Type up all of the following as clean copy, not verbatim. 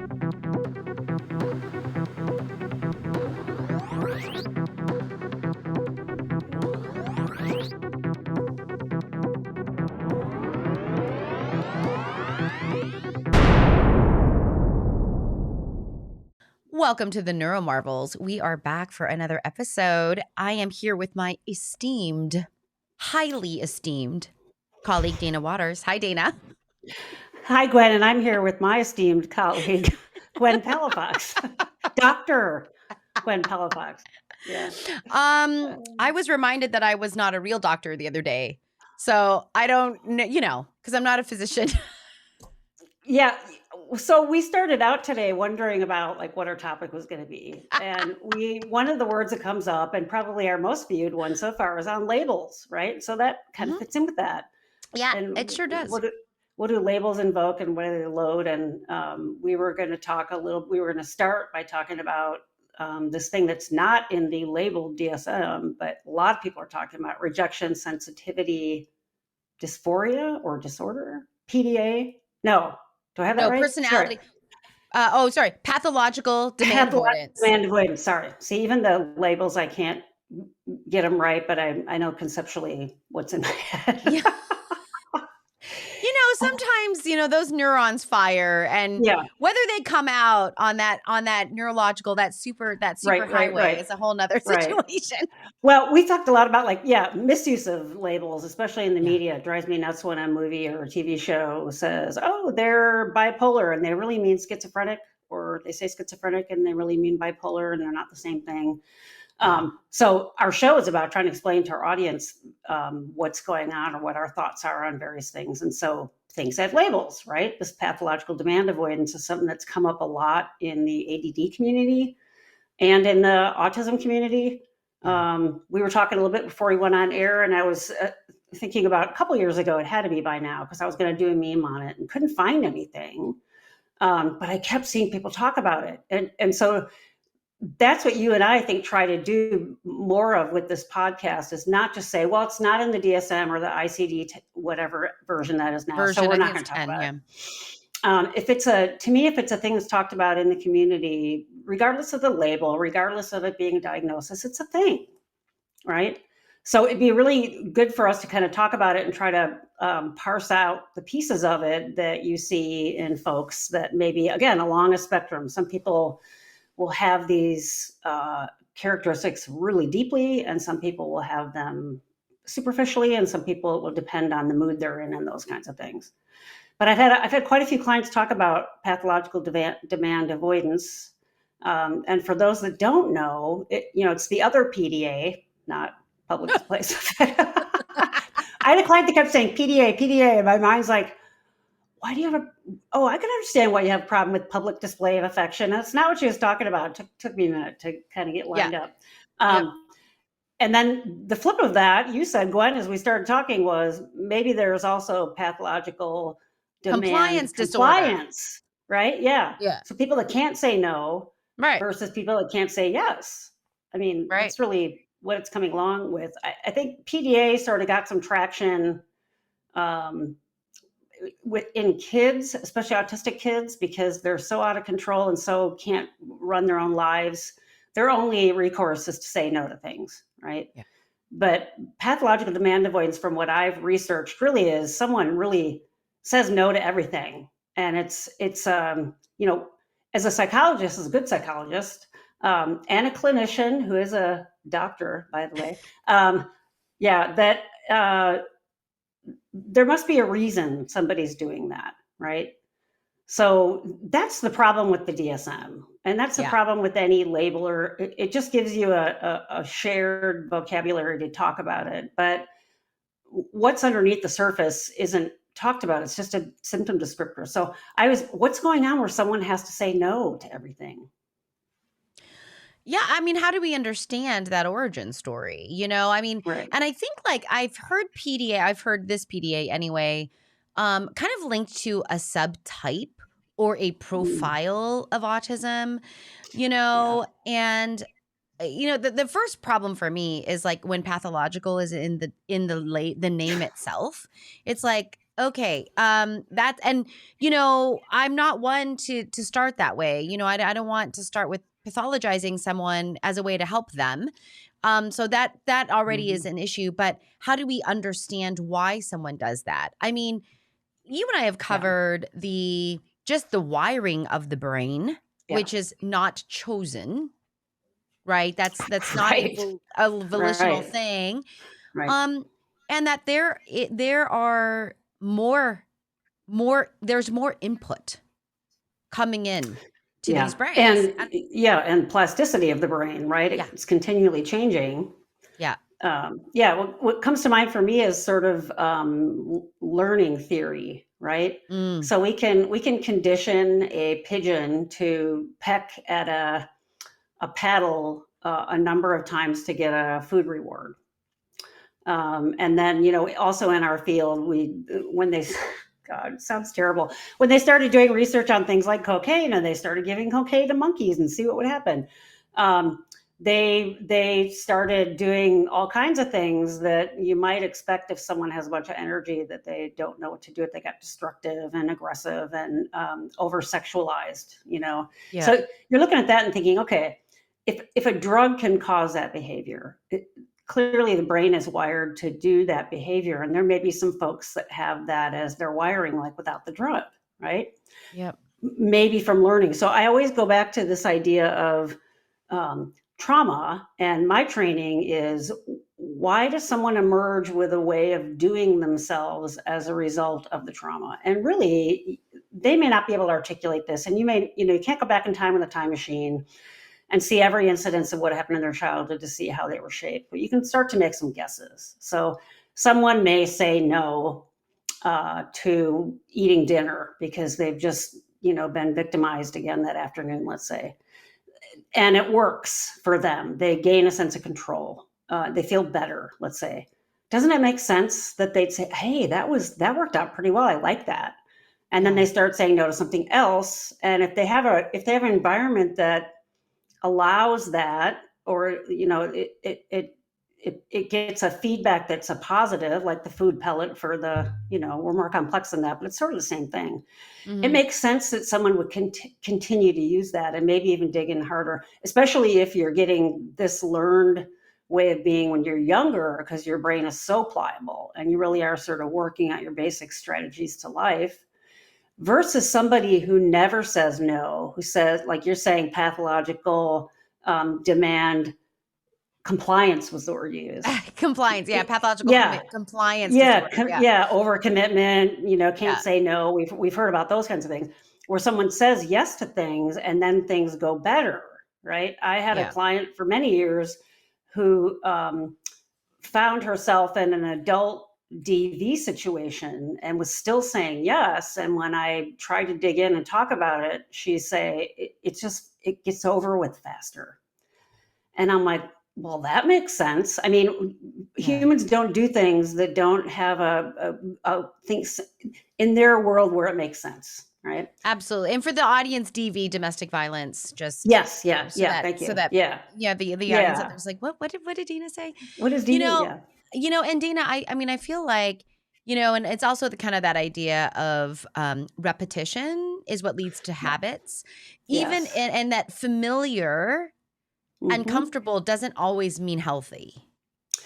Welcome to the Neuro Marvels. We are back for another episode. I am here with my esteemed, highly esteemed colleague, Dana Waters. Hi, Dana. Hi, Gwen, and I'm here with my esteemed colleague, Gwen Palafox. Dr. Gwen Palafox. Yeah. I was reminded that I was not a real doctor the other day. So I don't know, because I'm not a physician. Yeah. So we started out today wondering about like what our topic was going to be. And one of the words that comes up, and probably our most viewed one so far, is on labels, right? So that kind of fits in with that. Yeah, and it sure does. What do labels invoke and what do they load? And we were going to start by talking about this thing that's not in the labeled DSM, but a lot of people are talking about rejection sensitivity dysphoria or disorder, PDA. No, do I have that right? Personality. Sorry. Pathological demand avoidance. Demand avoidance. Sorry. See, even the labels, I can't get them right, but I know conceptually what's in my head. Yeah. Sometimes, those neurons fire, and whether they come out on that neurological, that super highway is a whole nother situation. Well, we talked a lot about misuse of labels, especially in the media. It drives me nuts when a movie or a TV show says, oh, they're bipolar, and they really mean schizophrenic, or they say schizophrenic and they really mean bipolar, and they're not the same thing. So our show is about trying to explain to our audience what's going on or what our thoughts are on various things. And so things have labels, right? This pathological demand avoidance is something that's come up a lot in the ADD community and in the autism community. We were talking a little bit before we went on air, and I was thinking about a couple years ago, it had to be by now, because I was going to do a meme on it and couldn't find anything. But I kept seeing people talk about it. And so that's what you and I think try to do more of with this podcast, is not just say, well, it's not in the DSM or the ICD, whatever version that is now. So we're not going to talk about it. If it's a thing that's talked about in the community, regardless of the label, regardless of it being a diagnosis, it's a thing, right? So it'd be really good for us to kind of talk about it and try to parse out the pieces of it that you see in folks that maybe, again, along a spectrum. Some people will have these characteristics really deeply, and some people will have them superficially, and some people, it will depend on the mood they're in and those kinds of things. But I've had quite a few clients talk about pathological demand avoidance. And for those that don't know, it's the other PDA, not public display. I had a client that kept saying PDA, and my mind's like, why do you have I can understand why you have a problem with public display of affection. That's not what she was talking about. It took me a minute to kind of get lined up. And then the flip of that, you said, Gwen, as we started talking, was maybe there's also pathological compliance disorder, right? Yeah. So people that can't say no versus people that can't say yes. I mean, that's really what it's coming along with. I think PDA sort of got some traction in kids, especially autistic kids, because they're so out of control and so can't run their own lives. Their only recourse is to say no to things, right? Yeah. But pathological demand avoidance, from what I've researched, really is someone really says no to everything. And it's as a psychologist, as a good psychologist, and a clinician who is a doctor, by the way, there must be a reason somebody's doing that, right? So that's the problem with the DSM. And that's the problem with any labeler. It just gives you a shared vocabulary to talk about it. But what's underneath the surface isn't talked about. It's just a symptom descriptor. So what's going on where someone has to say no to everything? Yeah, I mean, how do we understand that origin story? And I think I've heard this PDA anyway, kind of linked to a subtype or a profile of autism, and the first problem for me is when pathological is in the name itself. It's like, Okay. That, and you know, I'm not one to start that way. You know, I don't want to start with pathologizing someone as a way to help them. So that already is Mhm. an issue. But how do we understand why someone does that? I mean, you and I have Yeah. covered just the wiring of the brain, Yeah. which is not chosen, right? That's not a Right. a volitional Right. thing. Right. Um, and that there are there's more input coming in to Yeah. these brains. And And yeah, and plasticity of the brain, right? yeah, It's continually changing. yeah. Yeah, what comes to mind for me is sort of learning theory, right? Mm, So we can condition a pigeon to peck at a paddle a number of times to get a food reward. And then, also in our field, when they, God, it sounds terrible. When they started doing research on things like cocaine and they started giving cocaine to monkeys and see what would happen, um, they started doing all kinds of things that you might expect if someone has a bunch of energy that they don't know what to do with. They got destructive and aggressive and over sexualized. yeah. So you're looking at that and thinking, okay, if a drug can cause that behavior, clearly the brain is wired to do that behavior. And there may be some folks that have that as their wiring, like without the drug, right? Yep. Maybe from learning. So I always go back to this idea of trauma. And my training is, why does someone emerge with a way of doing themselves as a result of the trauma? And really, they may not be able to articulate this. And you can't go back in time with a time machine and see every incidence of what happened in their childhood to see how they were shaped. But you can start to make some guesses. So someone may say no to eating dinner because they've just, been victimized again that afternoon, let's say. And it works for them. They gain a sense of control. They feel better, let's say. Doesn't it make sense that they'd say, hey, that worked out pretty well. I like that. And then Yeah. they start saying no to something else. And if they have an environment that allows that, or it gets a feedback that's a positive, like the food pellet for the, we're more complex than that, but it's sort of the same thing. It Hmm. makes sense that someone would continue to use that and maybe even dig in harder, especially if you're getting this learned way of being when you're younger, because your brain is so pliable and you really are sort of working out your basic strategies to life, versus somebody who never says no, who says, like you're saying, pathological demand. Compliance was the word you used. Compliance. Yeah. Pathological Yeah, compliance yeah, disorder. Yeah. yeah, overcommitment, can't Yeah. say no. We've heard about those kinds of things where someone says yes to things and then things go better, right? I had a Yeah. client for many years who found herself in an adult DV situation and was still saying yes. And when I tried to dig in and talk about it, she'd say, it gets over with faster. And I'm like, well, that makes sense. I mean, Yeah. humans don't do things that don't have a things in their world where it makes sense, right? Absolutely. And for the audience, DV, domestic violence, just, Yes, yeah, so yeah. that, Thank you. Yeah, yeah, the audience out yeah. there's like, what did Dina say? What is You DV? know, Yeah, and Dina, I mean, I feel like, and it's also the kind of that idea of repetition is what leads to yeah, habits, even yes. and that familiar and Hmm. comfortable doesn't always mean healthy, right?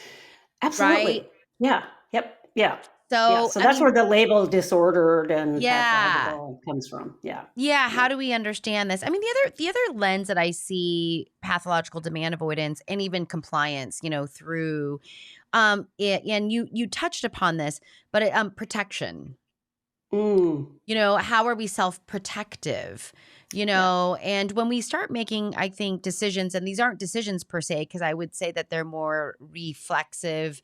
Absolutely. Yeah. Yep. Yeah. Yeah. So, So I that's mean, where the label disordered and yeah. pathological comes from. Yeah. Yeah, how Yeah. do we understand this? I mean, the other lens that I see pathological demand avoidance and even compliance, through and you touched upon this, but protection. Mm. How are we self-protective? Yeah. And when we start making, I think, decisions, and these aren't decisions per se, because I would say that they're more reflexive,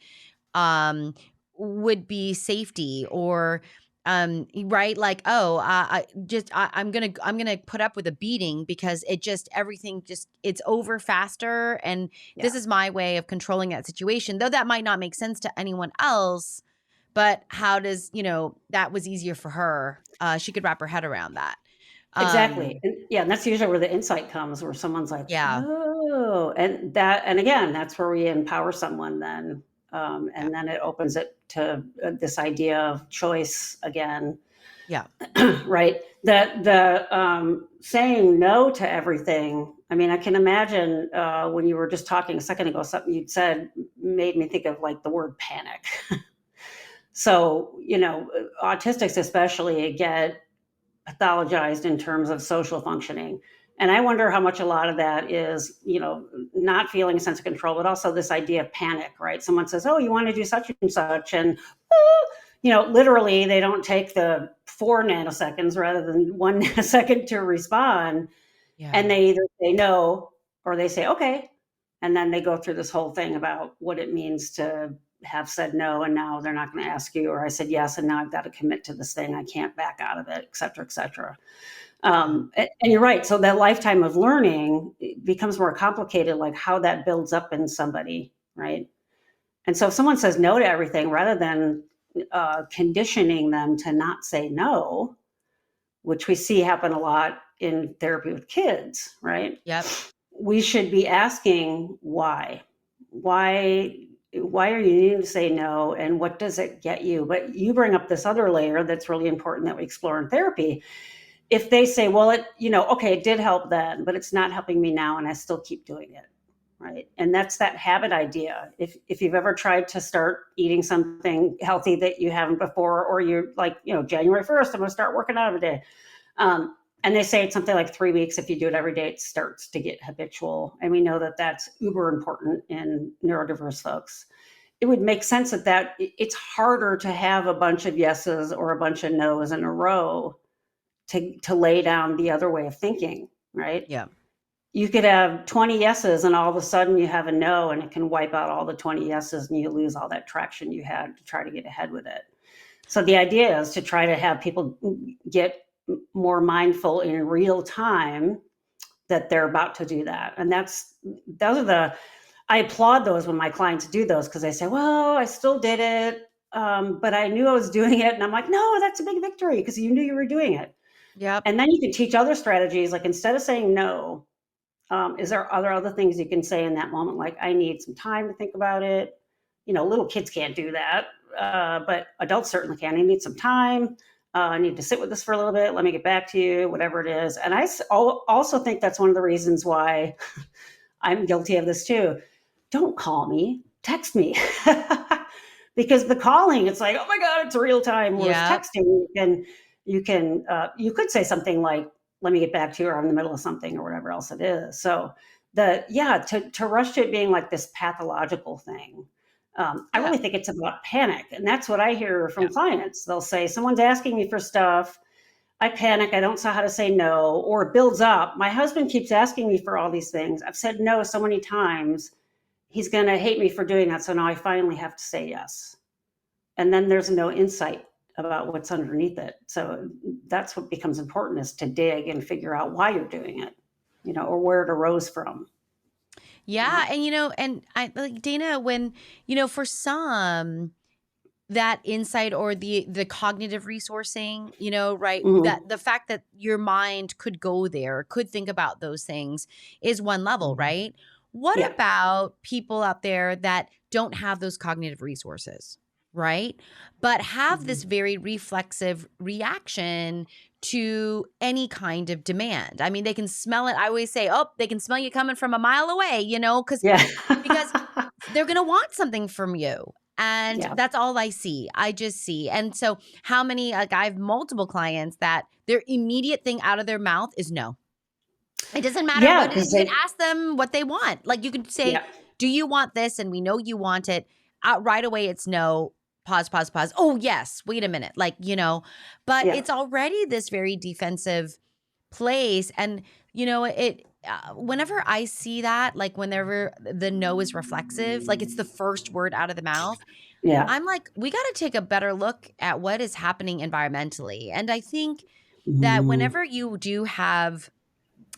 um, would be safety or right, like, oh, I'm gonna put up with a beating because everything just it's over faster, and Yeah. this is my way of controlling that situation, though that might not make sense to anyone else. But how does that was easier for her, she could wrap her head around that. Exactly. um And yeah, and that's usually where the insight comes, where someone's like, yeah. "Oh," and again, that's where we empower someone then. And then it opens it to this idea of choice again. Yeah. Right. The saying no to everything. I mean, I can imagine when you were just talking a second ago, something you'd said made me think of like the word panic. So, autistics especially get pathologized in terms of social functioning. And I wonder how much a lot of that is, not feeling a sense of control, but also this idea of panic, right? Someone says, oh, you want to do such and such. And, literally they don't take the 4 nanoseconds rather than 1 nanosecond to respond. Yeah. And they either say no or they say, okay. And then they go through this whole thing about what it means to have said no, and now they're not going to ask you, or I said yes, and now I've got to commit to this thing. I can't back out of it, et cetera, et cetera. And you're right. So that lifetime of learning becomes more complicated, like how that builds up in somebody, right? And so if someone says no to everything, rather than conditioning them to not say no, which we see happen a lot in therapy with kids, right? Yep. We should be asking why. Why are you needing to say no, and what does it get you? But you bring up this other layer that's really important that we explore in therapy. If they say, well, okay, it did help then, but it's not helping me now, and I still keep doing it, right? And that's that habit idea. If you've ever tried to start eating something healthy that you haven't before, or you're like, January 1st, I'm going to start working out every day. And they say it's something like 3 weeks. If you do it every day, it starts to get habitual. And we know that that's uber important in neurodiverse folks. It would make sense that it's harder to have a bunch of yeses or a bunch of nos in a row to lay down the other way of thinking, right? Yeah. You could have 20 yeses and all of a sudden you have a no, and it can wipe out all the 20 yeses and you lose all that traction you had to try to get ahead with it. So the idea is to try to have people get more mindful in real time that they're about to do that. And I applaud those when my clients do those, because they say, well, I still did it, but I knew I was doing it. And I'm like, no, that's a big victory because you knew you were doing it. Yep. And then you can teach other strategies, like instead of saying no, is there other things you can say in that moment? Like, I need some time to think about it. Little kids can't do that, but adults certainly can. I need some time. I need to sit with this for a little bit. Let me get back to you, whatever it is. And I also think that's one of the reasons why I'm guilty of this too. Don't call me, text me. Because the calling, it's like, oh my God, it's real time. Whereas texting, you could say something like, let me get back to you, or I'm in the middle of something, or whatever else it is. So to rush to it being like this pathological thing. I really think it's about panic. And that's what I hear from clients. They'll say, someone's asking me for stuff. I panic. I don't know how to say no, or it builds up. My husband keeps asking me for all these things. I've said no so many times. He's going to hate me for doing that. So now I finally have to say yes. And then there's no insight about what's underneath it. So that's what becomes important, is to dig and figure out why you're doing it, or where it arose from. Yeah. And, and I like, Dana, when, for some, that insight or the cognitive resourcing, right, that the fact that your mind could go there, could think about those things is one level, right? What about people out there that don't have those cognitive resources, right? But have this very reflexive reaction to any kind of demand. I mean, they can smell it. I always say, they can smell you coming from a mile away, because they're going to want something from you. And that's all I see. I just see. And so how many, I have multiple clients that their immediate thing out of their mouth is no. It doesn't matter what it is. You can ask them what they want. Like you could say, do you want this? And we know you want it. Right away, it's no. Pause. Oh, yes. Wait a minute. But it's already this very defensive place. And, whenever I see that, like whenever the no is reflexive, like it's the first word out of the mouth, I'm like, we got to take a better look at what is happening environmentally. And I think that whenever you do have,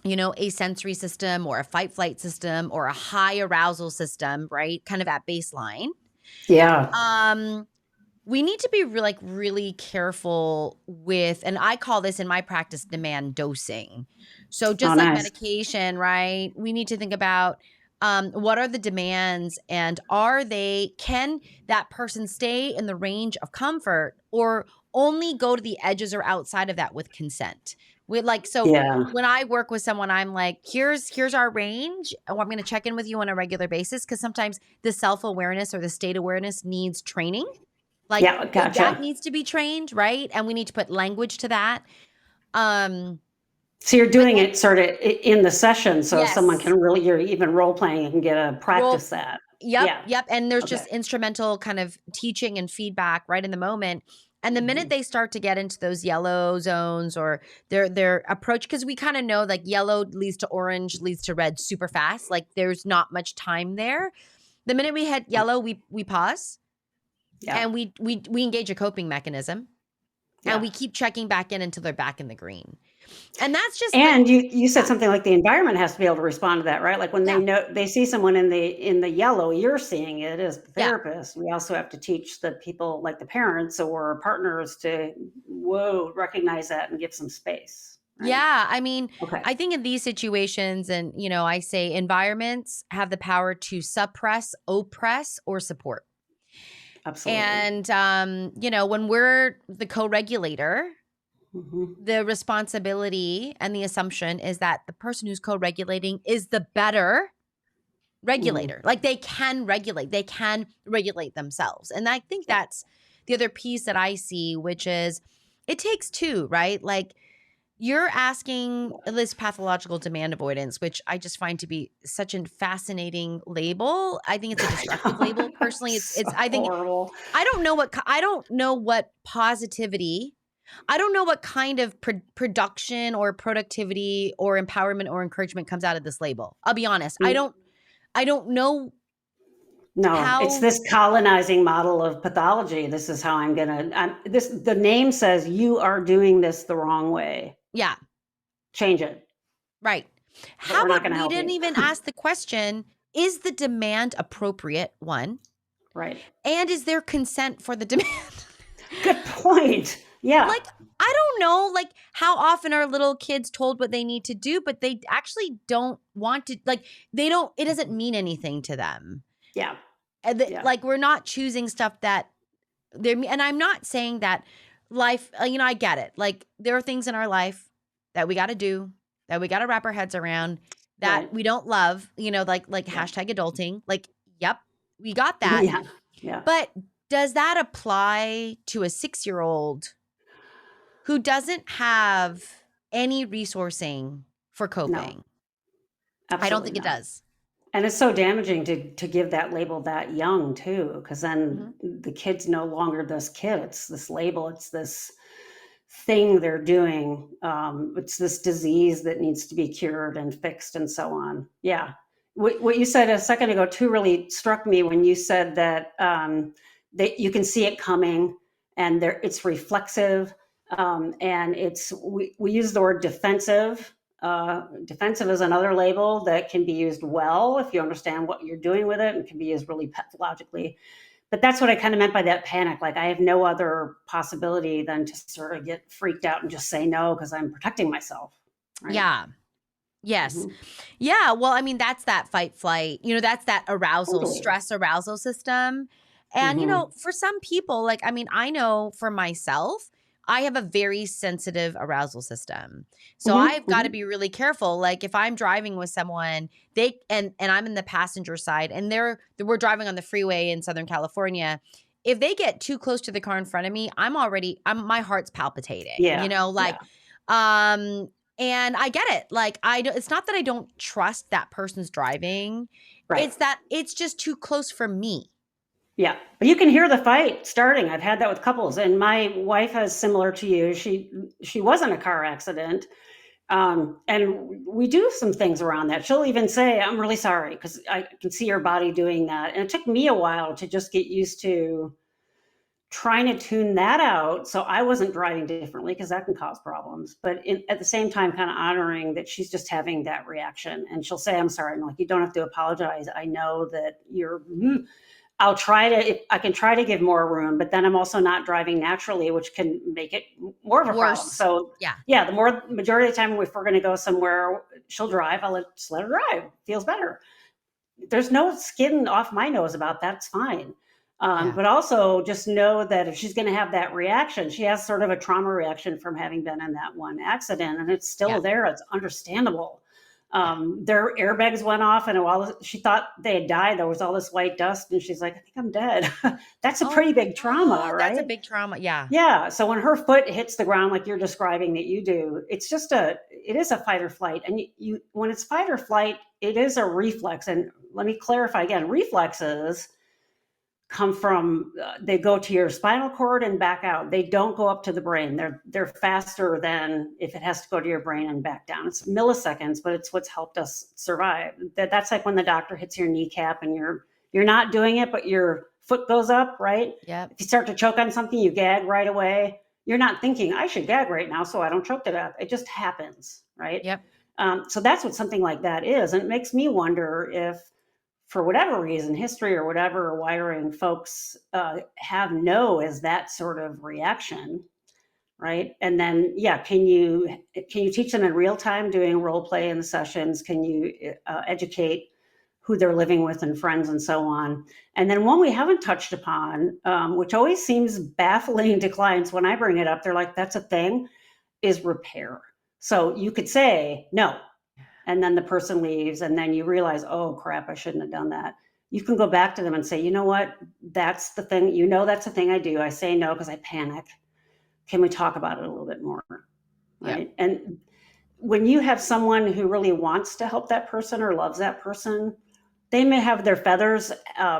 a sensory system or a fight flight system or a high arousal system, right, kind of at baseline. We need to be really careful with, and I call this in my practice, demand dosing. So just medication, right? We need to think about What are the demands, and can that person stay in the range of comfort or only go to the edges or outside of that with consent? Yeah. When I work with someone, I'm like, here's our range. I'm going to check in with you on a regular basis, because sometimes the self-awareness or the state awareness needs training. Like Yeah. that Gotcha. needs to be trained, right? And we need to put language to that. Um, So you're but doing then it sort of in the session, so someone yes, can really, you're even role playing and get to role practice that. Yep, Yeah. yep, and there's Okay. just instrumental kind of teaching and feedback right in the moment, and the minute Mhm. they start to get into those yellow zones or their approach, because we kinda know, like, yellow leads to orange, leads to red super fast, like, there's not much time there. The minute we hit yellow, we pause, Yeah. and we engage a coping mechanism, and Yeah. we keep checking back in until they're back in the green, and that's just the And you said yeah, something like the environment has to be able to respond to that, right? Like when yeah, they see someone in the yellow, you're seeing it as the yeah. therapist. We also have to teach the people like the parents or partners to recognize that and give some space, right? Yeah, I mean, Okay. I think in these situations, and I say environments have the power to suppress, oppress, or support. Absolutely. And when we're the co-regulator, Hmm. the responsibility and the assumption is that the person who's co-regulating is the better Hmm. regulator. Like they can regulate themselves. And I think Yeah. that's the other piece that I see, which is it takes two, right? Like you're asking this pathological demand avoidance, which I just find to be such a fascinating label. I think it's a destructive label. Personally, So I think horrible. I don't know what positivity, I don't know what kind of production or productivity or empowerment or encouragement comes out of this label. I'll be honest. I don't know No, it's how. this colonizing model of pathology. This is how I'm gonna. The name says you are doing this the wrong way. Yeah, Change it, right. but How we're not about going to we help didn't you. even ask the question, is the demand appropriate? One. Right. And is there consent for the demand? Good point. Yeah. Like, I don't know, like, how often are little kids told what they need to do, but they actually don't want to, like, it doesn't mean anything to them. Yeah. And Yeah. like, we're not choosing stuff that and I'm not saying that life, I get it. Like, there are things in our life that we got to do, that we got to wrap our heads around, that Right. we don't love, like Yeah. hashtag adulting. Like, yep, we got that. Yeah. Yeah. But does that apply to a 6-year-old who doesn't have any resourcing for No, coping? I don't absolutely think it not. does. And it's so damaging to give that label that young too, because then Mhm. the kid's no longer this kid. It's this label. It's this thing they're doing. It's this disease that needs to be cured and fixed and so on. Yeah. What you said a second ago too really struck me when you said that that you can see it coming and it's reflexive, and we use the word defensive. Defensive is another label that can be used well if you understand what you're doing with it, and can be used really pathologically. But that's what I kind of meant by that panic. Like I have no other possibility than to sort of get freaked out and just say no because I'm protecting myself. Right. Yeah. Yes. Hmm. Yeah. Well, I mean, that's that fight flight, that's that Totally. stress arousal system. And, Hmm. for some people, like, I mean, I know for myself, I have a very sensitive arousal system. So Hmm. I've got to Hmm. be really careful. Like if I'm driving with someone, and I'm in the passenger side and we're driving on the freeway in Southern California. If they get too close to the car in front of me, my heart's palpitating, Yeah. like, Yeah. um, and I get it. Like it's not that I don't trust that person's driving. Right. It's that it's just too close for me. Yeah. But you can hear the fight starting. I've had that with couples, and my wife has similar to you. She was in a car accident. And we do some things around that. She'll even say, I'm really sorry, because I can see your body doing that. And it took me a while to just get used to trying to tune that out so I wasn't driving differently, because that can cause problems. But at the same time, kind of honoring that she's just having that reaction. And she'll say, I'm sorry. I'm like, you don't have to apologize. I know that I'll try to, if I can try to give more room, but then I'm also not driving naturally, which can make it more of a problem. Worse. So Yeah. yeah, the majority of the time, if we're going to go somewhere, she'll drive. Just let her drive. Feels better. there's no skin off my nose about that. It's fine. But also just know that if she's going to have that reaction, she has sort of a trauma reaction from having been in that one accident, and it's still there. It's understandable. Their airbags went off, and while she thought they had died, there was all this white dust, and she's like, I think I'm dead. That's a pretty big trauma, right? That's a big trauma. Yeah. Yeah. So when her foot hits the ground, like you're describing that you do, it's just it is a fight or flight. And when it's fight or flight, it is a reflex. And let me clarify again, reflexes come from, they go to your spinal cord and back out. They don't go up to the brain. They're faster than if it has to go to your brain and back down. It's milliseconds, but it's what's helped us survive. That's like when the doctor hits your kneecap and you're not doing it, but your foot goes up, right? Yeah. If you start to choke on something, you gag right away. You're not thinking, I should gag right now so I don't choke to death. It just happens, right? Yep. So that's what something like that is. And it makes me wonder if, for whatever reason, history or whatever wiring, folks have no as that sort of reaction, right? And then, can you teach them in real time doing role play in the sessions? Can you educate who they're living with and friends and so on? And then one we haven't touched upon, which always seems baffling to clients when I bring it up, they're like, that's a thing, is repair. So you could say no, and then the person leaves, and then you realize, oh crap, I shouldn't have done that. You can go back to them and say, you know what, that's the thing, that's the thing I do. I say no because I panic. Can we talk about it a little bit more? Right. Yeah. And when you have someone who really wants to help that person or loves that person, they may have their feathers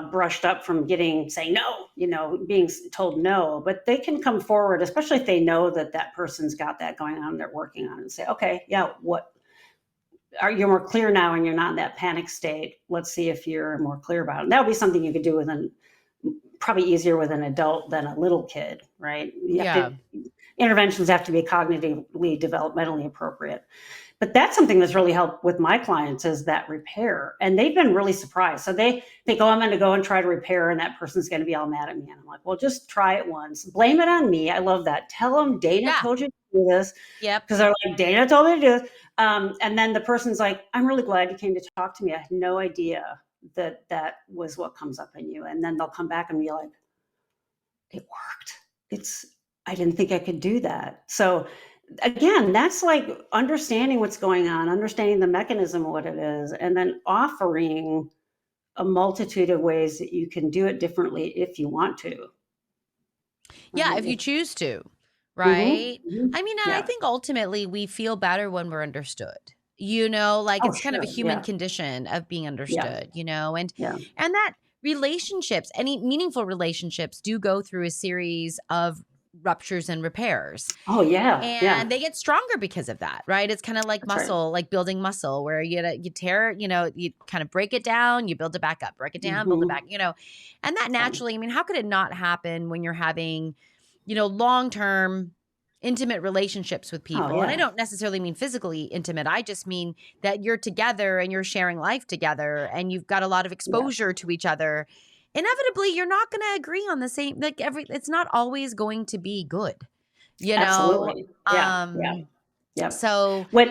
brushed up from saying no, being told no, but they can come forward, especially if they know that that person's got that going on, they're working on it, and say, okay, what, you're more clear now and you're not in that panic state. Let's see if you're more clear about it. And that would be something you could do probably easier with an adult than a little kid, right? Interventions have to be cognitively, developmentally appropriate. But that's something that's really helped with my clients, is that repair. And they've been really surprised. So they think, I'm going to go and try to repair, and that person's going to be all mad at me. And I'm like, well, just try it once. Blame it on me. I love that. Tell them Dana told you to do this. Yep. Because they're like, Dana told me to do this. And then the person's like, I'm really glad you came to talk to me. I had no idea that was what comes up in you. And then they'll come back and be like, it worked. I didn't think I could do that. So again, that's like understanding what's going on, understanding the mechanism of what it is, and then offering a multitude of ways that you can do it differently if you want to. Yeah, if you choose to, right? Mm-hmm. I mean, and I think ultimately we feel better when we're understood. It's kind of a human condition of being understood, and that relationships, any meaningful relationships, do go through a series of ruptures and repairs. Oh yeah. And they get stronger because of that, right? It's kind of like muscle, like building muscle, where you tear, you kind of break it down, you build it back up, break it down, build it back, and that naturally, I mean, how could it not happen when you're having, long-term intimate relationships with people? And I don't necessarily mean physically intimate. I just mean that you're together and you're sharing life together and you've got a lot of exposure to each other. Inevitably, you're not going to agree on the same, it's not always going to be good, Absolutely. Yeah. So what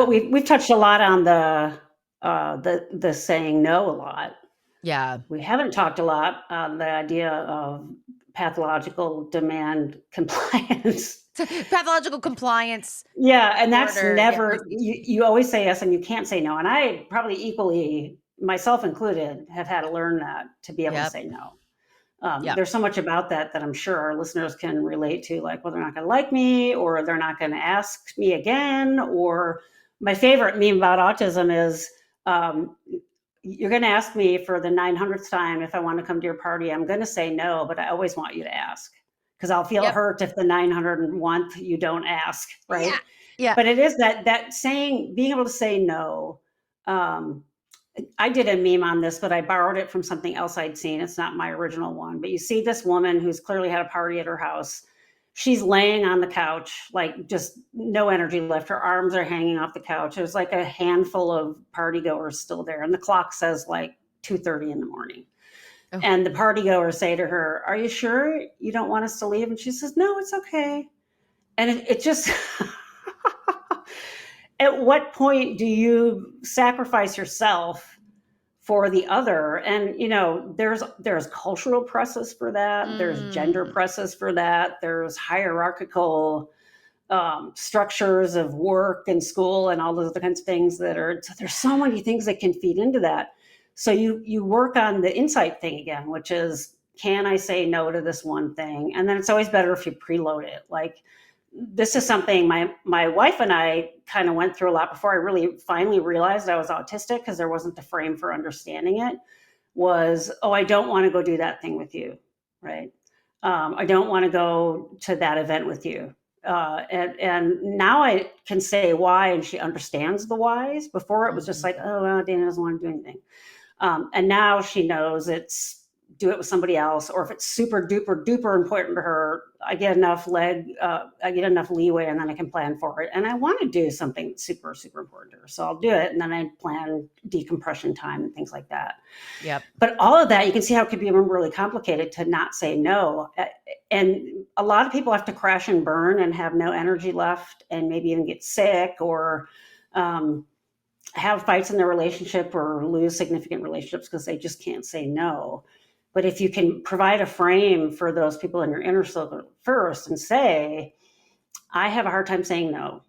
we've touched a lot on the saying no a lot. Yeah. We haven't talked a lot on the idea of pathological demand compliance. Pathological compliance. Yeah. And that's never, you always say yes and you can't say no. And I probably equally, myself included, have had to learn that to be able to say no. There's so much about that I'm sure our listeners can relate to, like, well, they're not going to like me, or they're not going to ask me again. Or my favorite meme about autism is, you're going to ask me for the 900th time if I want to come to your party. I'm going to say no, but I always want you to ask, because I'll feel hurt if the 901th you don't ask, right? Yeah. But it is that saying, being able to say no. I did a meme on this, but I borrowed it from something else I'd seen. It's not my original one, but you see this woman who's clearly had a party at her house. She's laying on the couch, like just no energy left. Her arms are hanging off the couch. There's like a handful of partygoers still there. And the clock says like 2:30 in the morning. Oh. And the partygoers say to her, are you sure you don't want us to leave? And she says, no, it's okay. And it just... At what point do you sacrifice yourself for the other. And, there's cultural presses for that. There's gender presses for that. There's hierarchical structures of work and school and all those other kinds of things there's so many things that can feed into that. So you work on the insight thing again, which is, can I say no to this one thing? And then it's always better if you preload it. Like, this is something my wife and I kind of went through a lot before I really finally realized I was autistic, because there wasn't the frame for understanding it. Was, oh, I don't want to go do that thing with you, right? I don't want to go to that event with you. And now I can say why, and she understands the whys. Before it was just like, oh, well, Dana doesn't want to do anything. And now she knows it's do it with somebody else, or if it's super duper duper important to her, I get enough leeway, and then I can plan for it. And I want to do something super, super important to her, so I'll do it. And then I plan decompression time and things like that. Yep. But all of that, you can see how it could be really complicated to not say no. And a lot of people have to crash and burn and have no energy left, and maybe even get sick, or have fights in their relationship, or lose significant relationships because they just can't say no. But if you can provide a frame for those people in your inner circle first and say, I have a hard time saying no.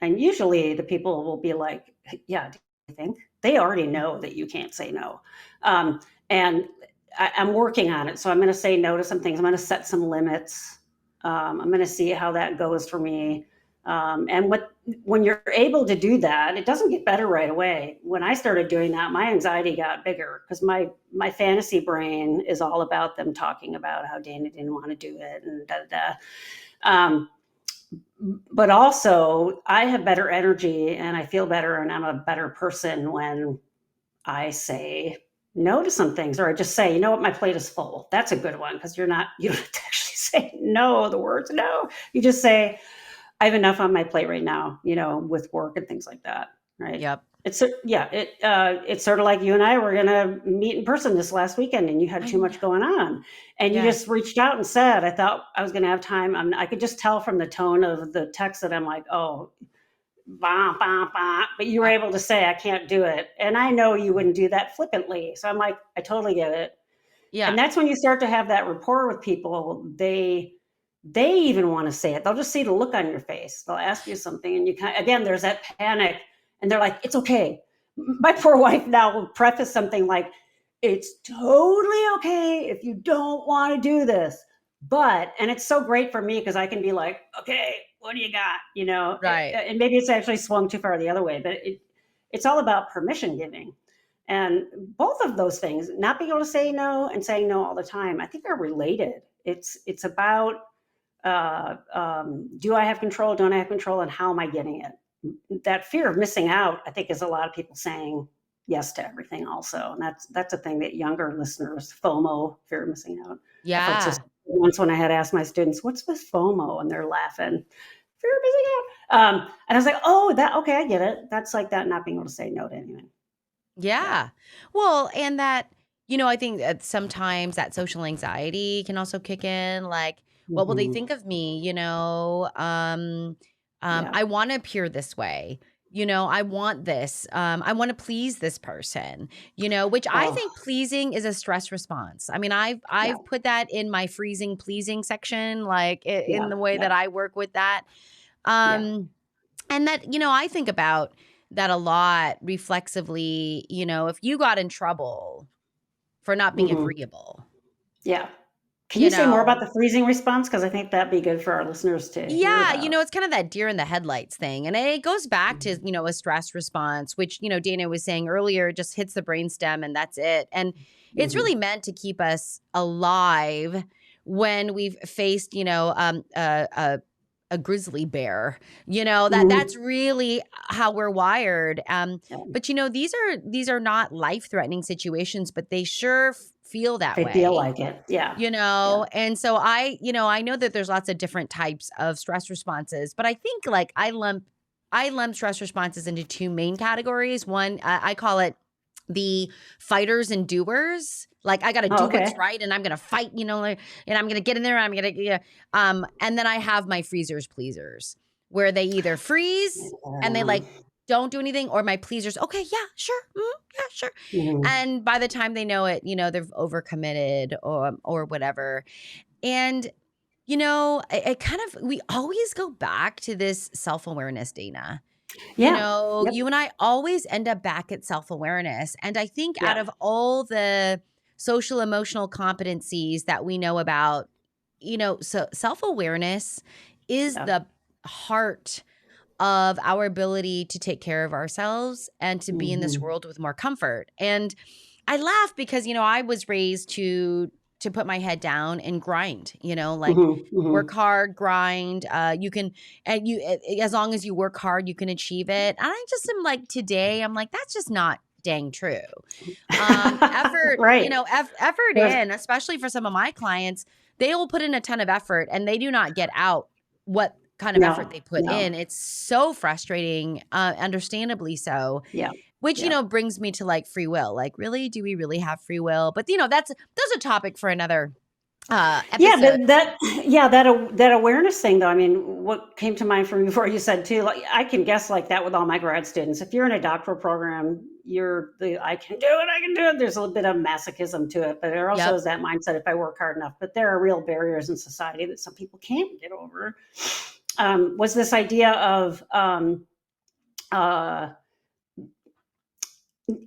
And usually the people will be like, yeah, do you think? They already know that you can't say no. And I'm working on it. So I'm going to say no to some things. I'm going to set some limits. I'm going to see how that goes for me. And when you're able to do that, it doesn't get better right away. When I started doing that, my anxiety got bigger, because my fantasy brain is all about them talking about how Dana didn't want to do it and but also, I have better energy, and I feel better, and I'm a better person when I say no to some things, or I just say, you know what, my plate is full. That's a good one, because you don't have to actually say no, the words no. You just say, I have enough on my plate right now, with work and things like that, right? Yep. It's sort of like you and I were going to meet in person this last weekend, and you had too much going on, and you just reached out and said, I thought I was going to have time. I could just tell from the tone of the text that I'm like, oh, bah, bah, bah. But you were able to say, I can't do it. And I know you wouldn't do that flippantly. So I'm like, I totally get it. Yeah. And that's when you start to have that rapport with people. They even want to say it. They'll just see the look on your face. They'll ask you something, and again, there's that panic, and they're like, it's okay. My poor wife now will preface something like, it's totally okay if you don't want to do this. And it's so great for me, because I can be like, okay, what do you got? Right. And maybe it's actually swung too far the other way, but it's all about permission giving. And both of those things, not being able to say no and saying no all the time, I think are related. It's about, do I have control? Don't I have control? And how am I getting it? That fear of missing out, I think, is a lot of people saying yes to everything also. And that's a thing that younger listeners, FOMO, fear of missing out. Yeah. Once when I had asked my students, what's with FOMO? And they're laughing, fear of missing out. And I was like, oh, okay, I get it. That's like that, not being able to say no to anything. Yeah. Well, and that, I think that sometimes that social anxiety can also kick in. Like, what will they think of me? I want to appear this way. I want this. I want to please this person, which I think pleasing is a stress response. I mean, I've put that in my freezing pleasing section, like in the way that I work with that. And that, I think about that a lot reflexively, if you got in trouble for not being agreeable. Yeah. Can you say more about the freezing response? Because I think that'd be good for our listeners to hear about. It's kind of that deer in the headlights thing. And it goes back to, a stress response, which, Dana was saying earlier, just hits the brainstem and that's it. And it's really meant to keep us alive when we've faced, a grizzly bear, that's really how we're wired. But these are not life-threatening situations, but they sure feel that way. They feel like it. Yeah. And so I know that there's lots of different types of stress responses, but I think like I lump stress responses into two main categories. One, I call it the fighters and doers. Like, I got to do what's right, and I'm going to fight, and I'm going to get in there. And I'm going to, and then I have my freezers pleasers, where they either freeze and they like don't do anything, or my pleasers, okay, yeah, sure, yeah, sure. And by the time they know it, they've overcommitted or whatever. And, we always go back to this self-awareness, Dana. Yeah. Yep. You and I always end up back at self-awareness. And I think out Yeah. of all the social emotional competencies that we know about, so self-awareness is Yeah. the heart of our ability to take care of ourselves and to be in this world with more comfort. And I laugh because, I was raised to put my head down and grind, work hard, grind. You can, and as long as you work hard, you can achieve it. And I just am like, today, I'm like, that's just not dang true. Effort, Right. Effort in, especially for some of my clients, they will put in a ton of effort and they do not get out what kind of effort they put in. It's so frustrating, understandably so. Yeah. Which, brings me to like free will. Like, really, do we really have free will? But, that's a topic for another episode. Yeah, that awareness thing, though. I mean, what came to mind from before you said too, like I can guess like that with all my grad students. If you're in a doctoral program, I can do it. There's a little bit of masochism to it, but there also is that mindset if I work hard enough. But there are real barriers in society that some people can't get over. Was this idea of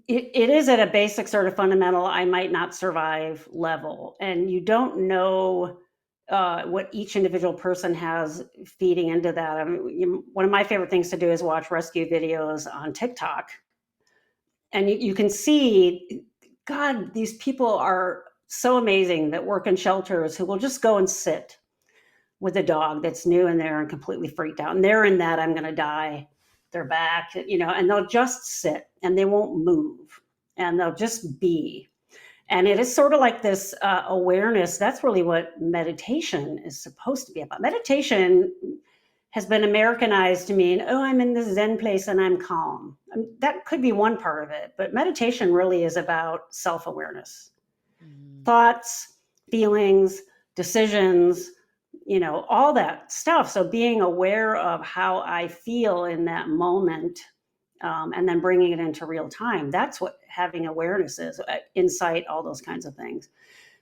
it is at a basic sort of fundamental, I might not survive level. And you don't know what each individual person has feeding into that. I mean, one of my favorite things to do is watch rescue videos on TikTok. And you can see, God, these people are so amazing that work in shelters who will just go and sit with a dog that's new in there and completely freaked out. And they're in that I'm going to die. They're back, and they'll just sit and they won't move and they'll just be. And it is sort of like this awareness. That's really what meditation is supposed to be about. Meditation has been Americanized to mean, oh, I'm in this Zen place and I'm calm. That could be one part of it, but meditation really is about self-awareness, thoughts, feelings, decisions, all that stuff. So being aware of how I feel in that moment, and then bringing it into real time. That's what having awareness is, insight, all those kinds of things.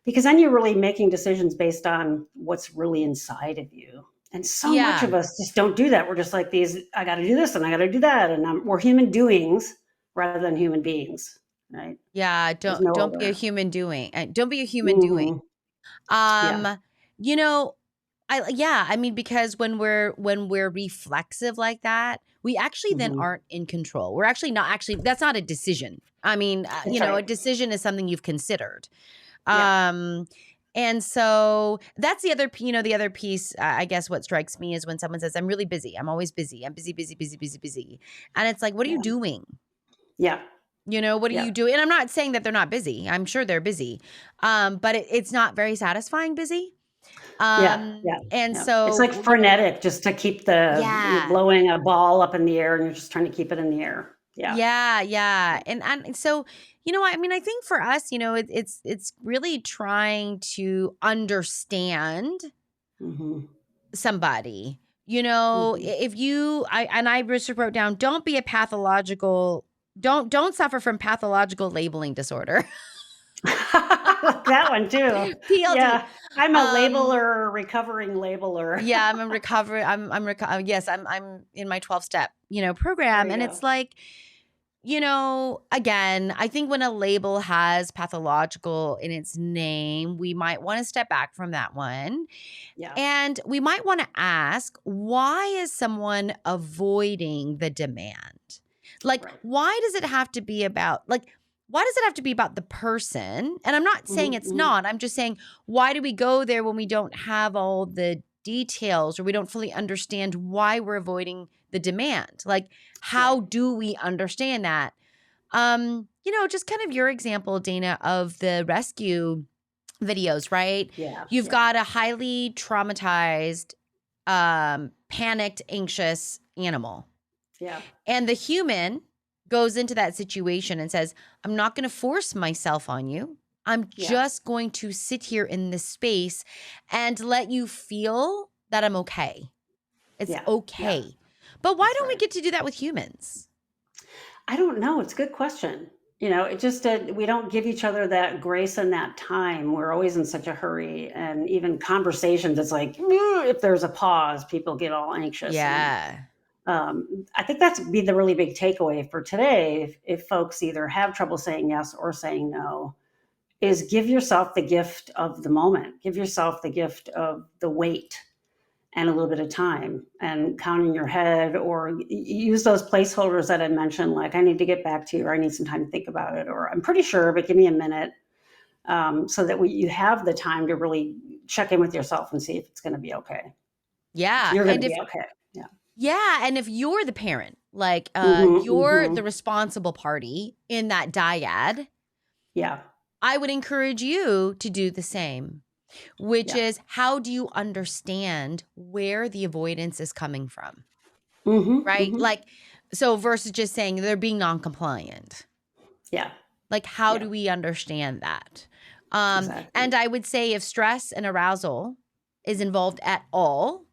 Because then you're really making decisions based on what's really inside of you. And so much of us just don't do that. We're just like I got to do this and I got to do that. And we're human doings rather than human beings, right? Yeah. Don't be a human doing. Don't be a human doing. I mean, because when we're reflexive like that, we actually then aren't in control. We're actually not that's not a decision. I mean, a decision is something you've considered. And so that's the other piece, I guess what strikes me is when someone says, I'm really busy. I'm always busy. I'm busy, busy, busy, busy, busy. And it's like, what are you doing? Yeah. What are you doing? And I'm not saying that they're not busy. I'm sure they're busy. But it's not very satisfying busy. And so it's like frenetic just to keep you're blowing a ball up in the air and you're just trying to keep it in the air. Yeah. And so, I mean, I think for us, it's really trying to understand somebody, if I just wrote down, don't be a pathological, don't suffer from pathological labeling disorder. That one too. PLD. Yeah, I'm a labeler, recovering labeler. Yeah, I'm a recovery. Yes, I'm in my 12-step, program, and it's like, again, I think when a label has pathological in its name, we might want to step back from that one. Yeah. And we might want to ask, why is someone avoiding the demand? Like, why does it have to be about, why does it have to be about the person? And I'm not saying it's not. I'm just saying, why do we go there when we don't have all the details or we don't fully understand why we're avoiding the demand? Like, how do we understand that? Just kind of your example, Dana, of the rescue videos, right? Yeah. You've got a highly traumatized, panicked, anxious animal. Yeah. And the human goes into that situation and says, I'm not going to force myself on you. I'm just going to sit here in this space and let you feel that I'm okay. It's okay. But why don't we get to do that with humans? I don't know. It's a good question. It just we don't give each other that grace and that time. We're always in such a hurry, and even conversations, it's like if there's a pause, people get all anxious. And Yeah. I think that's be the really big takeaway for today. If folks either have trouble saying yes or saying no, is give yourself the gift of the moment. Give yourself the gift of the wait and a little bit of time and count in your head, or use those placeholders that I mentioned, like I need to get back to you, or I need some time to think about it, or I'm pretty sure, but give me a minute, so that you have the time to really check in with yourself and see if it's going to be okay. Yeah. You're going And to if, be okay. Yeah. yeah. And if you're the parent, like Mm-hmm, you're the mm-hmm. responsible party in that dyad, Yeah. I would encourage you to do the same, which Yeah. is how do you understand where the avoidance is coming from? Mm-hmm, Right? mm-hmm. Like, so versus just saying they're being non-compliant. Yeah. Like, how Yeah. do we understand that? Exactly. And I would say if stress and arousal is involved at all,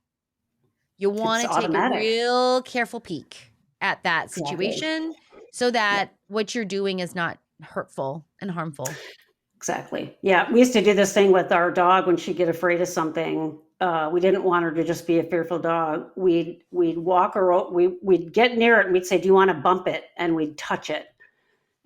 you want It's to take a automatic. real careful peek at that Exactly. situation so Yeah. that what you're doing is not hurtful and harmful. Exactly. Yeah, we used to do this thing with our dog when she'd get afraid of something. We didn't want her to just be a fearful dog. We'd walk her. We'd get near it and we'd say, "Do you want to bump it?" And we'd touch it,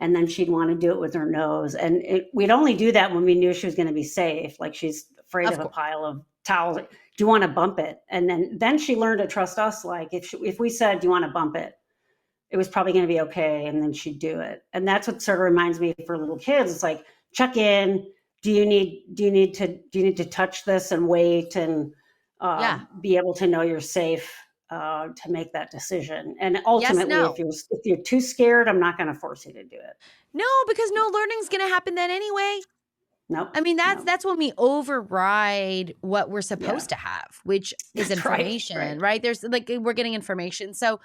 and then she'd want to do it with her nose. And we'd only do that when we knew she was going to be safe. Like she's afraid Of of a course. pile of towels. Do you want to bump it? And then she learned to trust us. Like if we said, "Do you want to bump it?" It was probably going to be okay, and then she'd do it. And that's what sort of reminds me for little kids. It's like, check in. Do you need to touch this and wait and Yeah. be able to know you're safe to make that decision? And Yes, ultimately, if no. you're too scared, I'm not going to force you to do it. No, because no learning's going to happen then anyway. Nope. I mean, No. that's when we override what we're Yeah. supposed to have, which is That's right. information, Right. right? There's like we're getting information. So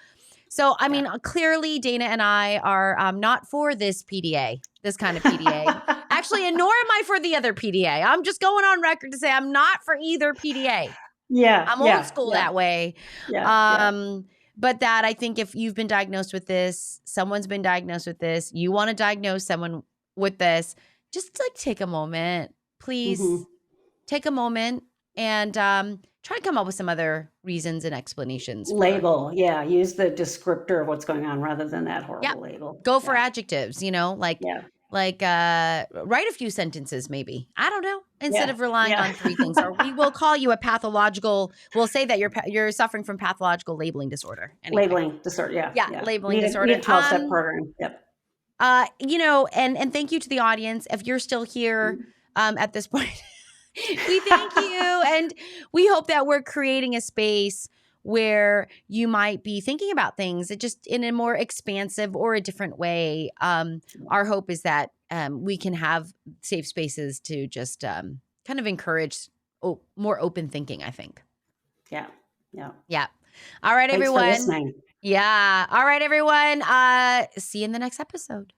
I Yeah. mean, clearly Dana and I are not for this PDA, this kind of PDA. Actually, and nor am I for the other PDA. I'm just going on record to say I'm not for either PDA. Yeah. I'm old Yeah. school Yeah. that way. Yeah. Yeah. Um, but that I think if you've been diagnosed with this, someone's been diagnosed with this, you want to diagnose someone with this, just like take a moment, Mm-hmm. please take a moment and try to come up with some other reasons and explanations for, Label. Yeah. Use the descriptor of what's going on rather than that yeah, horrible label. go for Yeah. adjectives, Yeah. like write a few sentences maybe. I don't know, instead Yeah. of relying Yeah. on three things. Or we will call you a pathological, we'll say that you're suffering from pathological labeling disorder. Anyway. Labeling disorder. Yeah. Yeah, Yeah. labeling Need disorder. a 12-step program. Yep. And thank you to the audience. If you're still here at this point, we thank you. And we hope that we're creating a space where you might be thinking about things just in a more expansive or a different way. Our hope is that we can have safe spaces to just kind of encourage more open thinking, I think. Yeah. Yeah. Yeah. All right, Thanks for everyone. listening. Yeah. All right, everyone. See you in the next episode.